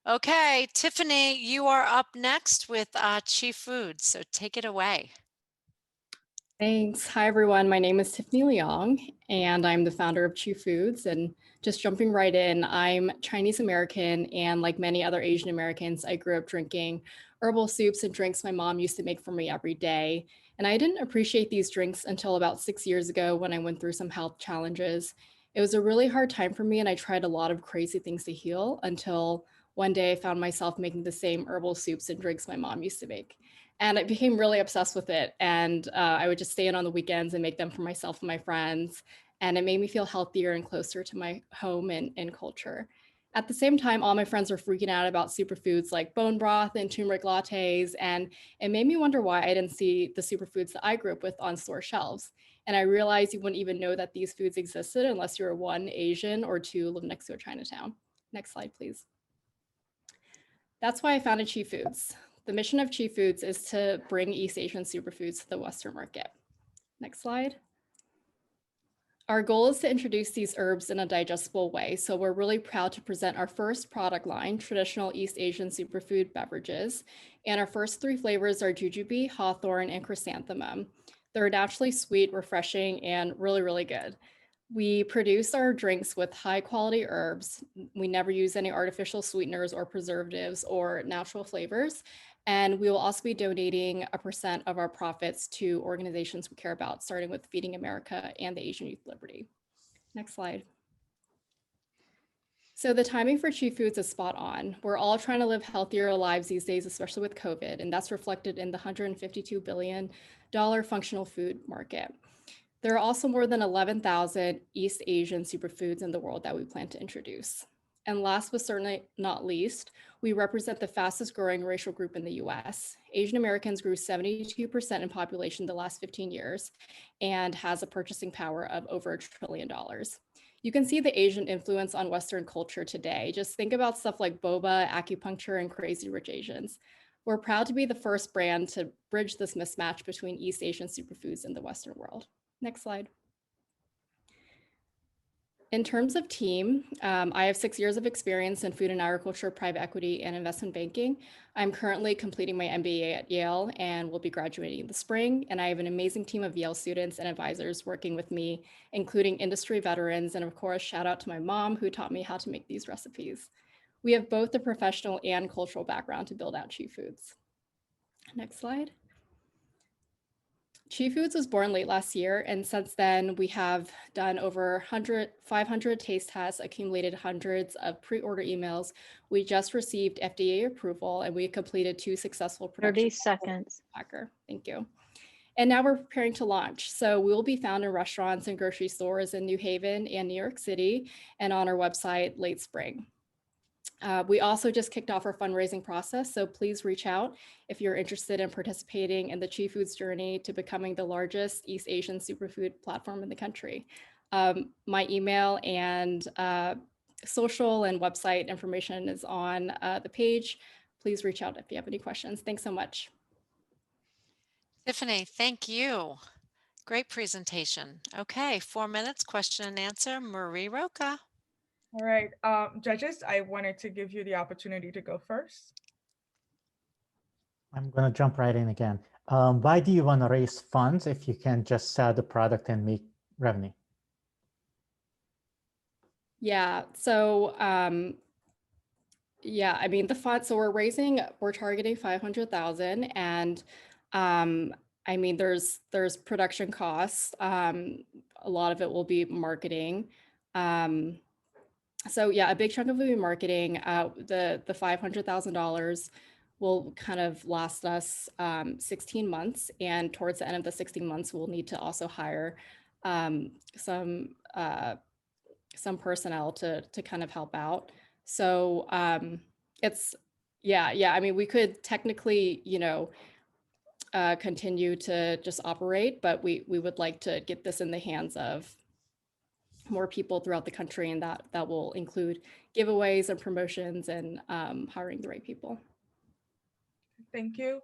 Okay, Tiffany, you are up next with Chief Foods, so take it away. Thanks. Hi, everyone. My name is Tiffany Leong, and I'm the founder of Chew Foods. And just jumping right in, I'm Chinese American, and like many other Asian Americans, I grew up drinking herbal soups and drinks my mom used to make for me every day. And I didn't appreciate these drinks until about 6 years ago when I went through some health challenges. It was a really hard time for me, and I tried a lot of crazy things to heal until one day I found myself making the same herbal soups and drinks my mom used to make. And I became really obsessed with it. And I would just stay in on the weekends and make them for myself and my friends. And it made me feel healthier and closer to my home and culture. At the same time, all my friends were freaking out about superfoods like bone broth and turmeric lattes. And it made me wonder why I didn't see the superfoods that I grew up with on store shelves. And I realized you wouldn't even know that these foods existed unless you were one, Asian, or two, lived next to a Chinatown. Next slide, please. That's why I founded Chi Foods. The mission of Chi Foods is to bring East Asian superfoods to the Western market. Next slide. Our goal is to introduce these herbs in a digestible way, so we're really proud to present our first product line, traditional East Asian superfood beverages. And our first three flavors are jujube, hawthorn, and chrysanthemum. They're naturally sweet, refreshing, and really, really good. We produce our drinks with high quality herbs. We never use any artificial sweeteners or preservatives or natural flavors. And we will also be donating a percent of our profits to organizations we care about, starting with Feeding America and the Asian Youth Liberty. Next slide. So the timing for Chi Foods is spot on. We're all trying to live healthier lives these days, especially with COVID, and that's reflected in the $152 billion functional food market. There are also more than 11,000 East Asian superfoods in the world that we plan to introduce. And last but certainly not least, we represent the fastest growing racial group in the US. Asian Americans grew 72% in population the last 15 years and has a purchasing power of over $1 trillion. You can see the Asian influence on Western culture today. Just think about stuff like boba, acupuncture, and Crazy Rich Asians. We're proud to be the first brand to bridge this mismatch between East Asian superfoods and the Western world. Next slide. In terms of team, I have 6 years of experience in food and agriculture, private equity, and investment banking. I'm currently completing my MBA at Yale and will be graduating in the spring. And I have an amazing team of Yale students and advisors working with me, including industry veterans. And of course, shout out to my mom who taught me how to make these recipes. We have both the professional and cultural background to build out Chi Foods. Next slide. Chi Foods was born late last year, and since then we have done over 500 taste tests, accumulated hundreds of pre-order emails. We just received FDA approval, and we completed 2 successful production 30 seconds. Packer. Thank you. And now we're preparing to launch. So we will be found in restaurants and grocery stores in New Haven and New York City, and on our website late spring. We also just kicked off our fundraising process, so please reach out if you're interested in participating in the Chi Foods journey to becoming the largest East Asian superfood platform in the country. My email and social and website information is on the page. Please reach out if you have any questions. Thanks so much. Tiffany, thank you. Great presentation. Okay, 4 minutes, question and answer. Marie Roca. All right, judges, I wanted to give you the opportunity to go first. I'm going to jump right in again. Why do you want to raise funds if you can just sell the product and make revenue? Yeah, so yeah, I mean the fund. So we're targeting 500,000, and I mean there's production costs. A lot of it will be marketing. So yeah, a big chunk of it will be marketing. The $500,000 will kind of last us 16 months, and towards the end of the 16 months, we'll need to also hire some personnel to kind of help out. So it's yeah. I mean, we could technically, continue to just operate, but we would like to get this in the hands of more people throughout the country, and that will include giveaways and promotions and hiring the right people. Thank you.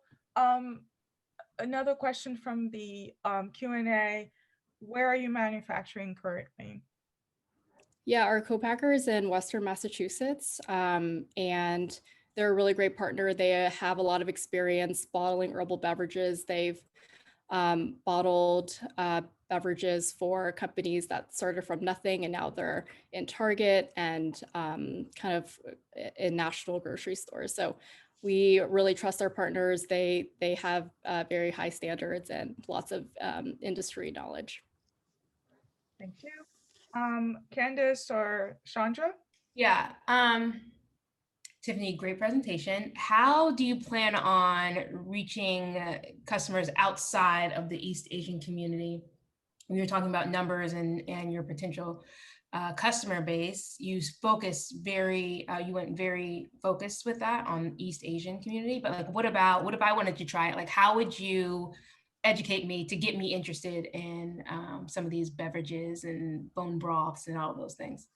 Another question from the Q&A. Where are you manufacturing currently? Yeah, our co-packer is in Western Massachusetts, and they're a really great partner. They have a lot of experience bottling herbal beverages. They've bottled beverages for companies that started from nothing, and now they're in Target and kind of in national grocery stores. So we really trust our partners. They have very high standards and lots of industry knowledge. Thank you. Candace or Chandra? Yeah. Tiffany, great presentation. How do you plan on reaching customers outside of the East Asian community? When you're talking about numbers and your potential customer base, you went very focused with that on East Asian community. But like, what if I wanted to try it? Like, how would you educate me to get me interested in some of these beverages and bone broths and all of those things?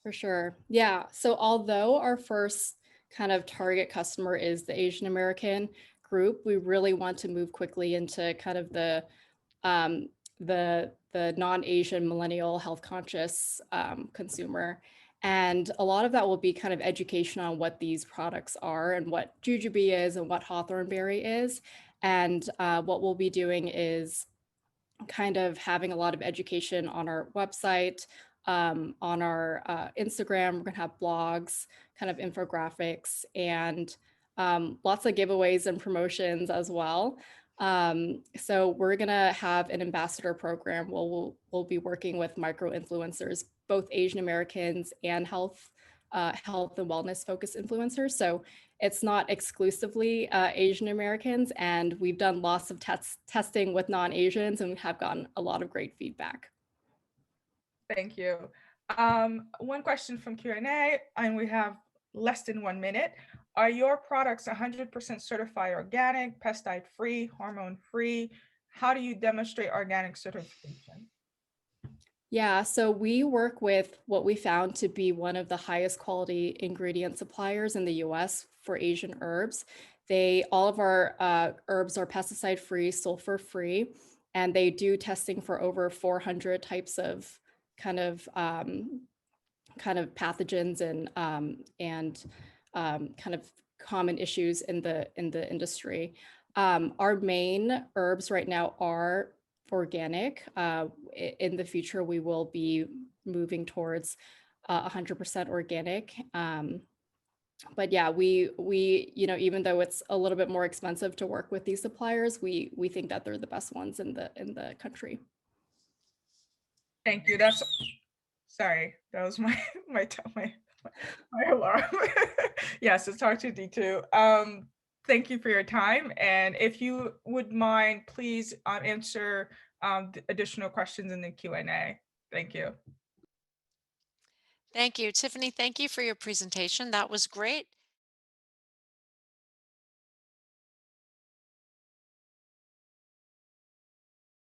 For sure. Yeah. So although our first kind of target customer is the Asian American group, we really want to move quickly into kind of the um, the non-Asian millennial health conscious consumer. And a lot of that will be kind of education on what these products are and what jujube is and what hawthorn berry is. And what we'll be doing is kind of having a lot of education on our website, on our Instagram. We're going to have blogs, kind of infographics, and lots of giveaways and promotions as well. So we're going to have an ambassador program where we'll be working with micro influencers, both Asian Americans and health and wellness focused influencers. So it's not exclusively Asian Americans, and we've done lots of testing with non-Asians and have gotten a lot of great feedback. Thank you. One question from Q&A, and we have less than 1 minute. Are your products 100% certified organic, pesticide free, hormone free? How do you demonstrate organic certification? Yeah, so we work with what we found to be one of the highest quality ingredient suppliers in the US for Asian herbs. All of our herbs are pesticide free, sulfur free, and they do testing for over 400 types of kind of pathogens and kind of common issues in the industry. Our main herbs right now are organic. In the future, we will be moving towards 100% organic. But yeah, we even though it's a little bit more expensive to work with these suppliers, we think that they're the best ones in the country. Thank you. Sorry, that was my alarm. Yes, it's R2D2. Thank you for your time, and if you would mind, please answer additional questions in the Q&A. Thank you. Thank you. Tiffany, thank you for your presentation. That was great.